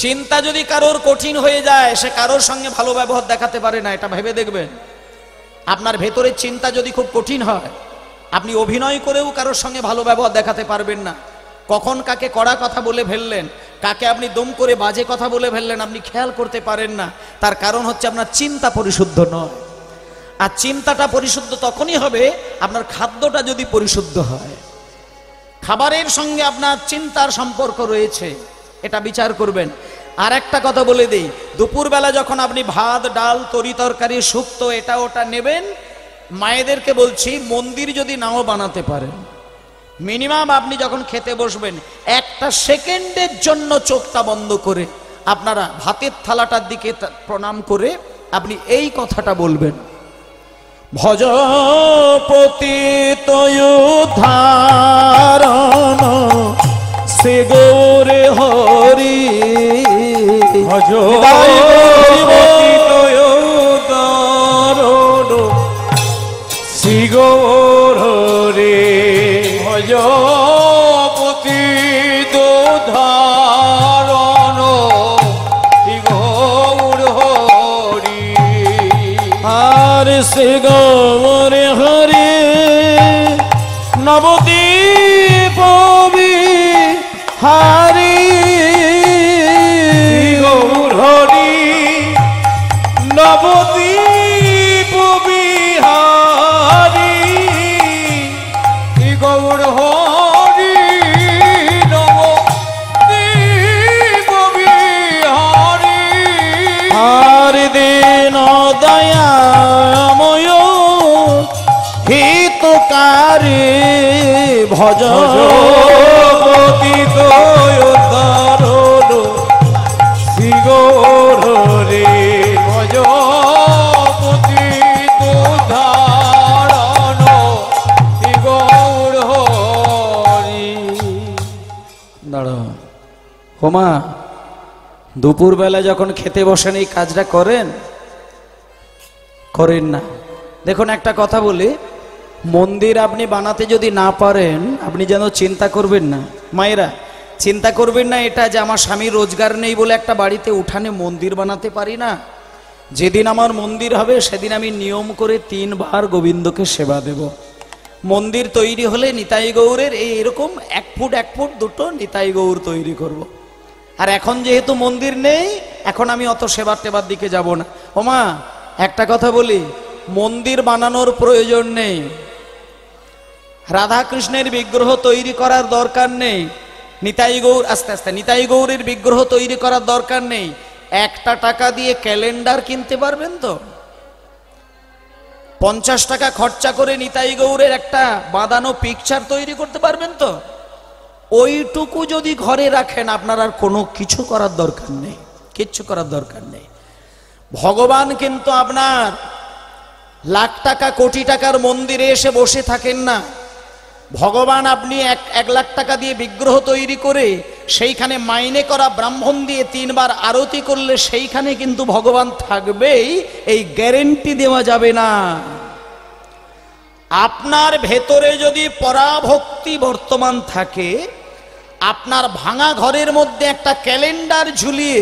চিন্তা যদি কারোর কঠিন হয়ে যায়, সে কারোর সঙ্গে ভালো ব্যবহার দেখাতে পারে না, এটা ভেবে দেখবেন। আপনার ভেতরের চিন্তা যদি খুব কঠিন হয়, আপনি অভিনয় করেও কারোর সঙ্গে ভালো ব্যবহার দেখাতে পারবেন না। কখন কাকে কড়া কথা বলে ফেললেন, কাকে আপনি দম করে বাজে কথা বলে ফেললেন, আপনি খেয়াল করতে পারেন না। তার কারণ হচ্ছে আপনার চিন্তা পরিশুদ্ধ নয়। আর চিন্তাটা পরিশুদ্ধ তখনই হবে আপনার খাদ্যটা যদি পরিশুদ্ধ হয়। খাবারের সঙ্গে আপনার চিন্তার সম্পর্ক রয়েছে, এটা বিচার করবেন। আর একটা কথা বলে দিই, দুপুরবেলা যখন আপনি ভাত ডাল তরি তরকারি শুক্তো এটা ওটা নেবেন, মায়েদেরকে বলছি মন্দির যদি নাও বানাতে পারেন, মিনিমাম আপনি যখন খেতে বসবেন একটা সেকেন্ডের জন্য চোখটা বন্ধ করে আপনারা ভাতের থালাটার দিকে প্রণাম করে আপনি এই কথাটা বলবেন, ভজ পতিত উদ্ধারণ শ্রী গৌরে হরি, ভজ শ্রী গৌর হরি, ভজ পতিত উদ্ধারণ শ্রী গৌর হরি। আর শ্রী গৌরে হরি নবদ্বীপ বিহারী, গৌর হরি নবদ্বীপ বিহারী, গৌর হরি নবদ্বীপ বিহারী। আর দিন দয়াময় হিতকারী, ভজ পতিত উদ্ধারণ শ্রী গৌর হরি, ভজ পতিত উদ্ধারণ শ্রী গৌর হরি। দাঁড়াও হোমা, দুপুরবেলা যখন খেতে বসেন এই কাজটা করেন করেন না? দেখুন একটা কথা বলি, মন্দির আপনি বানাতে যদি না পারেন আপনি যেন চিন্তা করবেন না, মায়েরা চিন্তা করবেন না এটা যে আমার স্বামীর রোজগার নেই বলে একটা বাড়িতে উঠানে মন্দির বানাতে পারি না। যেদিন আমার মন্দির হবে সেদিন আমি নিয়ম করে 3 বার গোবিন্দকে সেবা দেব। মন্দির তৈরি হলে নিতাই গৌরের এরকম 1 ফুট 1 ফুট দুটো নিতাই গৌর তৈরি করব। আর এখন যেহেতু মন্দির নেই, এখন আমি অত সেবার টেবার দিকে যাব না। ওমা একটা কথা বলি, মন্দির বানানোর প্রয়োজন নেই, রাধা কৃষ্ণের বিগ্রহ তৈরি করার দরকার নেই, নিতাই গৌর আস্তে আস্তে নিতাই গৌরের বিগ্রহ তৈরি করার দরকার নেই। 1টা টাকা দিয়ে ক্যালেন্ডার কিনতে পারবেন তো? 50 টাকা খরচা করে নিতাই গৌরের একটা বাঁধানো পিকচার তৈরি করতে পারবেন তো? ওইটুকু যদি ঘরে রাখেন আপনার আর কোনো কিছু করার দরকার নেই, কিচ্ছু করার দরকার নেই। ভগবান কিন্তু আপনার লাখ টাকা কোটি টাকার মন্দিরে এসে বসে থাকেন না। ভগবান আপনি 1 লাখ টাকা দিয়ে বিগ্রহ তৈরি করে সেইখানে মাইনে করা ব্রাহ্মণ দিয়ে 3 বার আরতি করলে সেইখানে কিন্তু ভগবান থাকবেই, এই গ্যারেন্টি দেওয়া যাবে না। আপনার ভেতরে যদি পরাভক্তি বর্তমান থাকে, আপনার ভাঙা ঘরের মধ্যে একটা ক্যালেন্ডার ঝুলিয়ে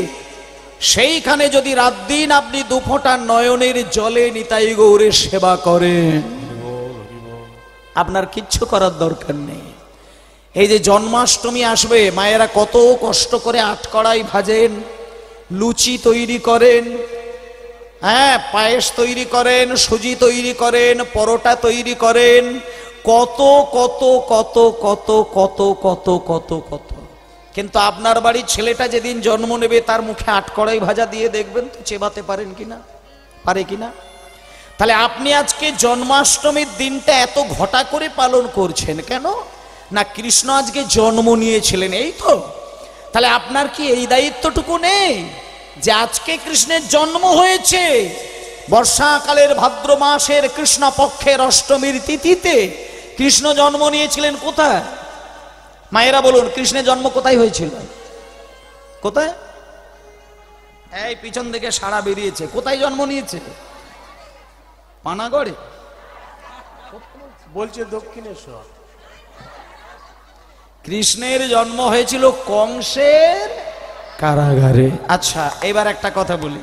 সেইখানে যদি রাত দিন আপনি 2 ফোঁটা নয়নের জলে নিতাই গৌরের সেবা করেন, আপনার কিচ্ছু করার দরকার নেই। এই যে জন্মাষ্টমী আসবে, মায়েরা কত কষ্ট করে আটকড়াই ভাজেন, লুচি তৈরি করেন, হ্যাঁ পায়েস তৈরি করেন, সুজি তৈরি করেন, পরোটা তৈরি করেন, কত কত কত কত কত কত কত কত। কিন্তু আপনার বাড়ির ছেলেটা যেদিন জন্ম নেবে তার মুখে আটকড়াই ভাজা দিয়ে দেখবেন তো চেবাতে পারেন কিনা, পারে কিনা? তাহলে আপনি আজকে জন্মাষ্টমীর দিনটা এত ঘটা করে পালন করছেন কেন? না কৃষ্ণ আজকে জন্ম নিয়েছিলেন, এই তো। তাহলে আপনার কি এই দায়িত্বটুকু নেই যে আজকে কৃষ্ণের জন্ম হয়েছে, বর্ষাকালের ভাদ্র মাসের কৃষ্ণ পক্ষের অষ্টমীর তিথিতে কৃষ্ণ জন্ম নিয়েছিলেন কোথায়? মায়েরা বলুন, কৃষ্ণের জন্ম কোথায় হয়েছিল? কোথায়? এই পিছন থেকে সাড়া বেরিয়েছে, কোথায় জন্ম নিয়েছে? পানাগড়ে বলছে দক্ষিণেশ্বর। কৃষ্ণের জন্ম হয়েছিল কংসের কারাগারে। আচ্ছা, এবার একটা কথা বলি,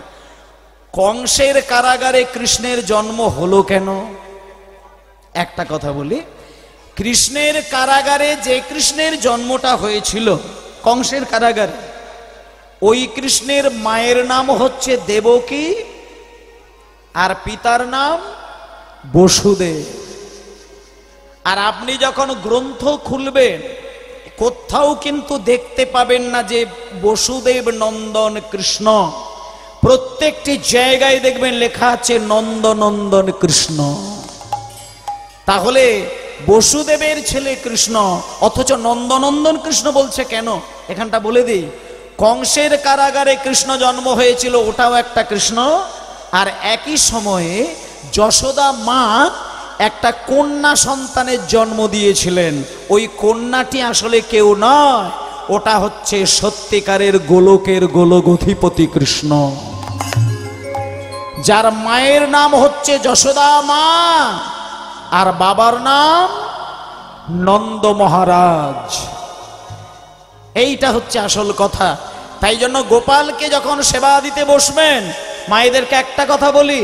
কংসের কারাগারে কৃষ্ণের জন্ম হলো কেন? একটা কথা বলি, কৃষ্ণের কারাগারে যে কৃষ্ণের জন্মটা হয়েছিল কংসের কারাগারে, ওই কৃষ্ণের মায়ের নাম হচ্ছে দেবকী আর পিতার নাম বসুদেব। আর আপনি যখন গ্রন্থ খুলবেন কোথাও কিন্তু দেখতে পাবেন না যে বসুদেব নন্দন কৃষ্ণ, প্রত্যেকটি জায়গায় দেখবেন লেখা আছে নন্দনন্দন কৃষ্ণ। তাহলে বসুদেবের ছেলে কৃষ্ণ, অথচ নন্দনন্দন কৃষ্ণ বলছে কেন এখানটা বলে দিই। কংসের কারাগারে কৃষ্ণ জন্ম হয়েছিল, ওটাও একটা কৃষ্ণ। আর একই সময়ে যশোদা মা একটা কন্যা সন্তানের জন্ম দিয়েছিলেন। ওই কন্যাটি আসলে কেউ নয়, ওটা হচ্ছে সত্যিকারের গোলকের গোলগধিপতি কৃষ্ণ, যার মায়ের নাম হচ্ছে যশোদা মা আর বাবার নাম নন্দ মহারাজ। এইটা হচ্ছে আসল কথা। তাই জন্য গোপালকে যখন সেবা দিতে বসবেন, মায়েদেরকে একটা কথা বলি,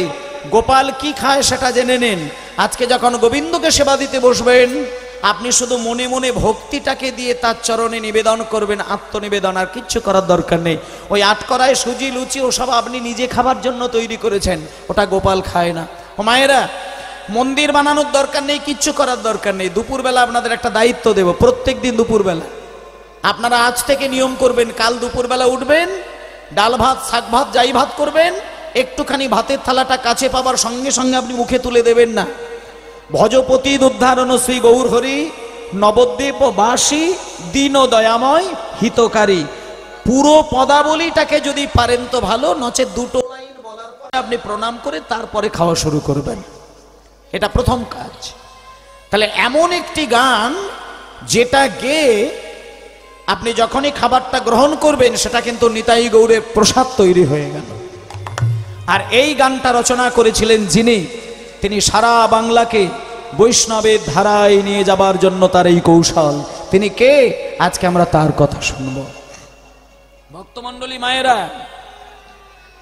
গোপাল কি খায় সেটা জেনে নিন। আজকে যখন গোবিন্দকে সেবা দিতে বসবেন, আপনি শুধু মনে মনে ভক্তিটাকে দিয়ে তার চরণে নিবেদন করবেন, আত্মনিবেদন, আর কিচ্ছু করার দরকার নেই। ওই আটকড়ায় সুজি লুচি ওসব আপনি নিজে খাবার জন্য তৈরি করেছেন, ওটা গোপাল খায় না। ও মায়েরা, মন্দির বানানোর দরকার নেই, কিচ্ছু করার দরকার নেই। দুপুরবেলা আপনাদের একটা দায়িত্ব দেব, প্রত্যেক দিন দুপুরবেলা আপনারা আজ থেকে নিয়ম করবেন, কাল দুপুরবেলা উঠবেন, ডাল ভাত শাক ভাত যাই ভাত করবেন, একটুখানি ভাতের থালাটা কাছে পাবার সঙ্গে সঙ্গে আপনি মুখে তুলে দেবেন না। ভজপতি উদ্ধারণ শ্রী গৌর হরি নবদ্বীপ বাসী দীন দয়াময় হিতকারী, পুরো পদাবলীটাকে যদি পারেন তো ভালো, নচেত দুটো লাইন বলার পরে আপনি প্রণাম করে তারপরে খাওয়া শুরু করবেন। এটা প্রথম কাজ। তাহলে এমন একটি গান যেটা গেয়ে আপনি যখনই খাবারটা গ্রহণ করবেন সেটা কিন্তু নিতাই গৌরের প্রসাদ তৈরি হয়ে গেল। আর এই গানটা রচনা করেছিলেন যিনি, তিনি সারা বাংলাকে বৈষ্ণবের ধারায় নিয়ে যাবার জন্য তার এই কৌশল। তিনি কে? আজকে আমরা তার কথা শুনব। ভক্তমণ্ডলী মায়েরা,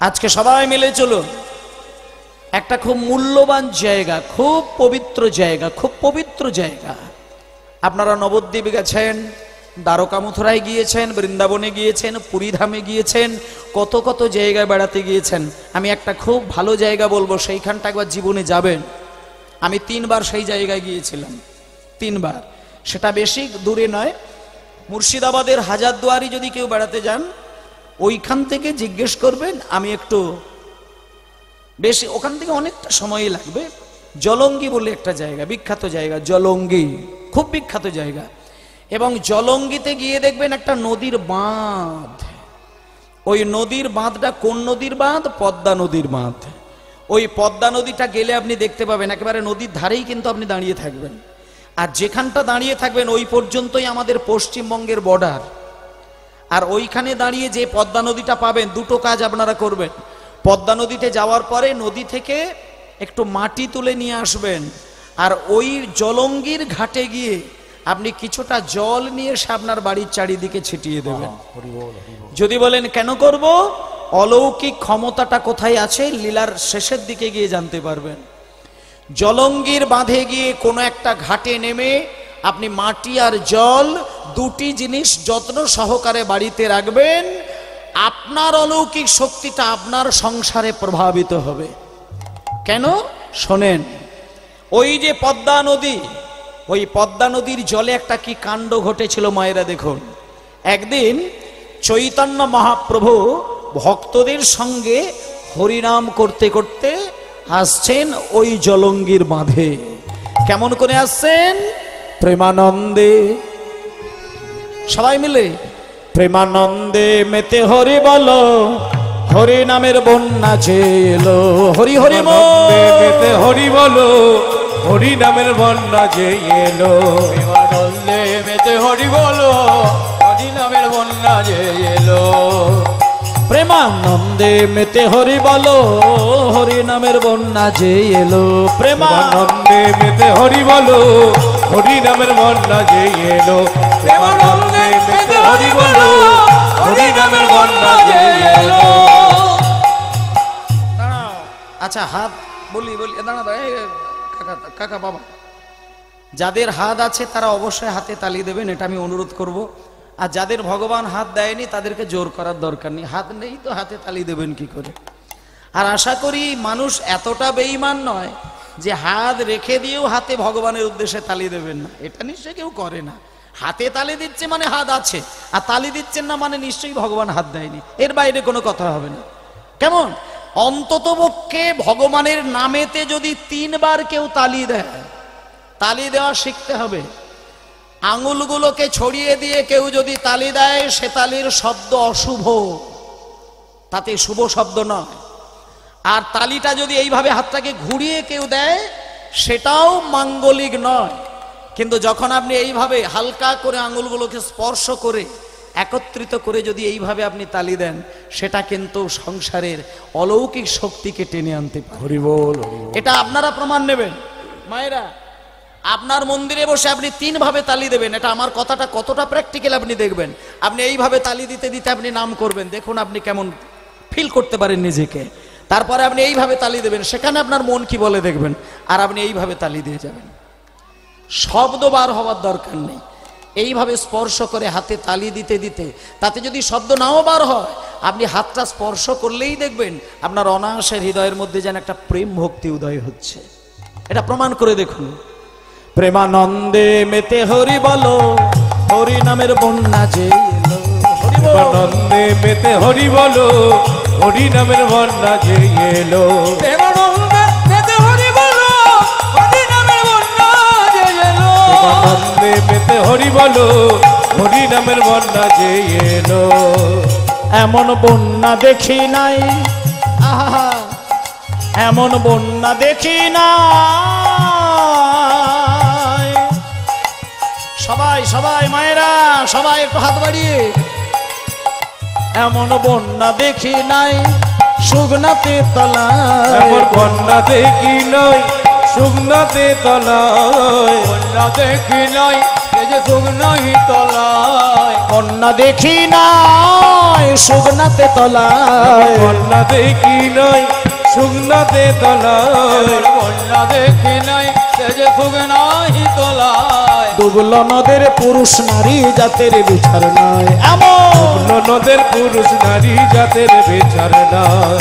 আজকে সবাই মিলে চলুন একটা খুব মূল্যবান জায়গা, খুব পবিত্র জায়গা, খুব পবিত্র জায়গা। আপনারা নবদ্বীপ গেছেন, দ্বারকা মথুরায় গিয়েছেন, বৃন্দাবনে গিয়েছেন, পুরীধামে গিয়েছেন, কত কত জায়গায় বেড়াতে গিয়েছেন। আমি একটা খুব ভালো জায়গা বলবো, সেইখানটা একবার জীবনে যাবেন। আমি 3 বার সেই জায়গায় গিয়েছিলাম, 3 বার। সেটা বেশি দূরে নয়, মুর্শিদাবাদের হাজারদুয়ারি যদি কেউ বেড়াতে যান, ওইখান থেকে জিজ্ঞেস করবেন, আমি একটু বেশি, ওখান থেকে অনেকটা সময় লাগবে। জলঙ্গি বলে একটা জায়গা, বিখ্যাত জায়গা জলঙ্গি, খুব বিখ্যাত জায়গা। এবং জলঙ্গিতে গিয়ে দেখবেন একটা নদীর বাঁধ। ওই নদীর বাঁধটা কোন নদীর বাঁধ? পদ্মা নদীর বাঁধ। ওই পদ্মা নদীটা গেলে আপনি দেখতে পাবেন একেবারে নদীর ধারেই কিন্তু আপনি দাঁড়িয়ে থাকবেন। আর যেখানটা দাঁড়িয়ে থাকবেন ওই পর্যন্তই আমাদের পশ্চিমবঙ্গের বর্ডার। আর ওইখানে দাঁড়িয়ে যে পদ্মা নদীটা পাবেন, দুটো কাজ আপনারা করবেন। পদ্মা নদীতে যাওয়ার পরে নদী থেকে একটু মাটি তুলে নিয়ে আসবেন, আর ওই জলঙ্গির ঘাটে গিয়ে আপনি কিছুটা জল নিয়ে এসে আপনার বাড়ির চারিদিকে ছিটিয়ে দেবেন। যদি বলেন কেন করব, অলৌকিক ক্ষমতাটা কোথায় আছে লীলার শেষের দিকে গিয়ে জানতে পারবেন। জলঙ্গির বাঁধে গিয়ে কোনো একটা ঘাটে নেমে আপনি মাটি আর জল দুটি জিনিস যত্ন সহকারে বাড়িতে রাখবেন, আপনার অলৌকিক শক্তিটা আপনার সংসারে প্রভাবিত হবে। কেন শোনেন, ওই যে পদ্মা নদী, ওই পদ্মা নদীর জলে একটা কি কাণ্ড ঘটেছিল মায়েরা দেখুন। একদিন চৈতন্য মহাপ্রভু ভক্তদের সঙ্গে হরিনাম করতে করতে আসছেন ওই জলঙ্গির বাঁধে। কেমন করে আসছেন? প্রেমানন্দে, সবাই মিলে প্রেমানন্দে মেতে হরি বলো, হরি নামের বন্যা চেলো, হরি হরি মেতে হরি বলো, হরি নামের বন্যা যে এলো। প্রেমানন্দে মেতে হরি বলো, হরি নামের বন্যা যে এলো। প্রেমানন্দে মেতে হরি বলো, হরি নামের বন্যা যে এলো। প্রেমানন্দে মেতে হরি বলো, হরি নামের বন্যা যে এলো। প্রেমানন্দে মেতে হরি বলো, হরি নামের বন্যা যে এলো। আচ্ছা হাত বলি বলি, দাঁড়া দাঁড়া, কাকা কাকা বাবা, যাদের হাত আছে তারা অবশ্যই হাতে তালি দেবেন, এটা আমি অনুরোধ করব। আর যাদের ভগবান হাত দেয়নি তাদেরকে জোর করার দরকার নেই, হাত নেই তো হাতে তালি দেবেন কি করে। আর আশা করি মানুষ এতটা বেঈমান নয় যে হাত রেখে দিয়েও হাতে ভগবানের উদ্দেশ্যে তালি দেবেন না, এটা নিশ্চয়ই কেউ করে না। হাতে তালি দিচ্ছে মানে হাত আছে, আর তালি দিচ্ছেন না মানে নিশ্চয়ই ভগবান হাত দেয়নি, এর বাইরে কোনো কথা হবে না। কেমন অন্ততপক্ষে ভগবানের নামেতে যদি 3 বার কেউ তালি দেয়, তালি দেওয়া শিখতে হবে। আঙুলগুলোকে ছড়িয়ে দিয়ে কেউ যদি তালি দেয় সে তালির শব্দ অশুভ, তাতে শুভ শব্দ নয়। আর তালিটা যদি এইভাবে হাতটাকে ঘুরিয়ে কেউ দেয় সেটাও মাঙ্গলিক নয়। কিন্তু যখন আপনি এইভাবে হালকা করে আঙুলগুলোকে স্পর্শ করে একত্রিত করে যদি এইভাবে আপনি তালি দেন, সেটা কিন্তু সংসারের অলৌকিক শক্তিকে টেনে আনতে পারে। হরি বল। এটা আপনারা প্রমাণ নেবেন। মায়েরা, আপনার মন্দিরে বসে আপনি 3 ভাবে তালি দেবেন, এটা আমার কথাটা কতটা প্র্যাকটিক্যাল আপনি দেখবেন। আপনি এইভাবে তালি দিতে দিতে আপনি নাম করবেন, দেখুন আপনি কেমন ফিল করতে পারেন নিজেকে। তারপরে আপনি এইভাবে তালি দেবেন, সেখানে আপনার মন কি বলে দেখবেন। আর আপনি এইভাবে তালি দিয়ে যাবেন, শব্দ বার হওয়ার দরকার নেই। এইভাবে স্পর্শ করে হাতে তালি দিতে দিতে তাতে যদি শব্দ নাও বার হয়, আপনি হাতটা স্পর্শ করলেই দেখবেন আপনার অনায়াসে হৃদয়ের মধ্যে যেন একটা প্রেম ভক্তি উদয় হচ্ছে। এটা প্রমাণ করে দেখুন। প্রেমানন্দে মেতে হরি বলো, হরি নামের বন্যা যে এলো। প্রেমানন্দে মেতে হরি বলো, হরি নামের বন্যা যে এলো। প্রেমানন্দে মেতে হরি বলো, হরি নামের বন্যা যে এলো। প্রেমানন্দে মেতে হরি বলো, হরি নামের বন্যা যে এলো। এমন বন্যা দেখি নাই, আহা এমন বন্যা দেখি নাই। সবাই সবাই মায়েরা সবাই একটু হাত বাড়িয়ে, এমন বন্যা দেখি নাই শুকনাতে তলায়। এমন বন্যা দেখি নাই শুকনাতে তলায়। বন্যা দেখি নাই এই যে শুকনাহি তলায়। বন্যা দেখি নাই শুকনাতে তলায়। বন্যা দেখি নাই শুকনাতে তলায়। বন্যা দেখি নাই এই যে শুকনাহি তলায়। ডুবলো নদের পুরুষ নারী জাতের বিচার নাই। এমন নদের পুরুষ নারী জাতের বিচার নাই।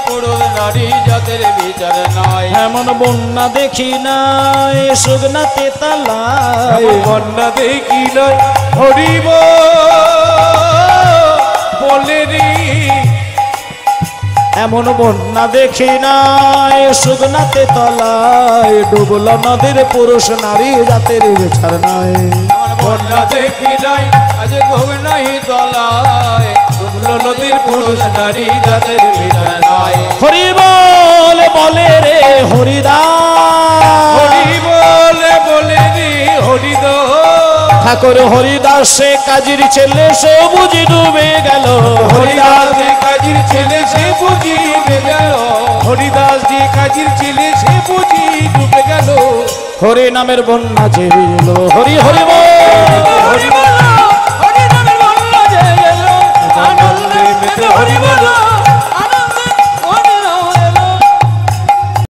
পুরুষ নারী জাতের বিচার নাই। এমন বন্যা দেখি নাই শুকনাতে তলায়। বন্যা দেখি নাই হরিব বলে রে। এমন বন্যা দেখি নাই শুকনাতে তলায়। ডুবলো নদীর পুরুষ নারী জাতের বিচার নাই। বন্যা দেখি নাই আজ শুকনাহি তলায়। নদীর পুরুষ নারী জাতের বিচার নাই। হরি বলে রে হরিদাস। হরি বলে রে হরিদাস। ঠাকুর হরিদাস সে কাজীর ছেলে সে বুঝি ডুবে গেল। হরিদাস যে কাজীর ছেলে সে বুঝি ডুবে গেল। হরিদাস যে কাজীর ছেলে সে বুঝি ডুবে গেল। হরি নামের বন্যা যে এলো। হরি হরি বল হরি বল। হরি নামের বন্যা যে এলো। আনন্দে মেতে হরি বল।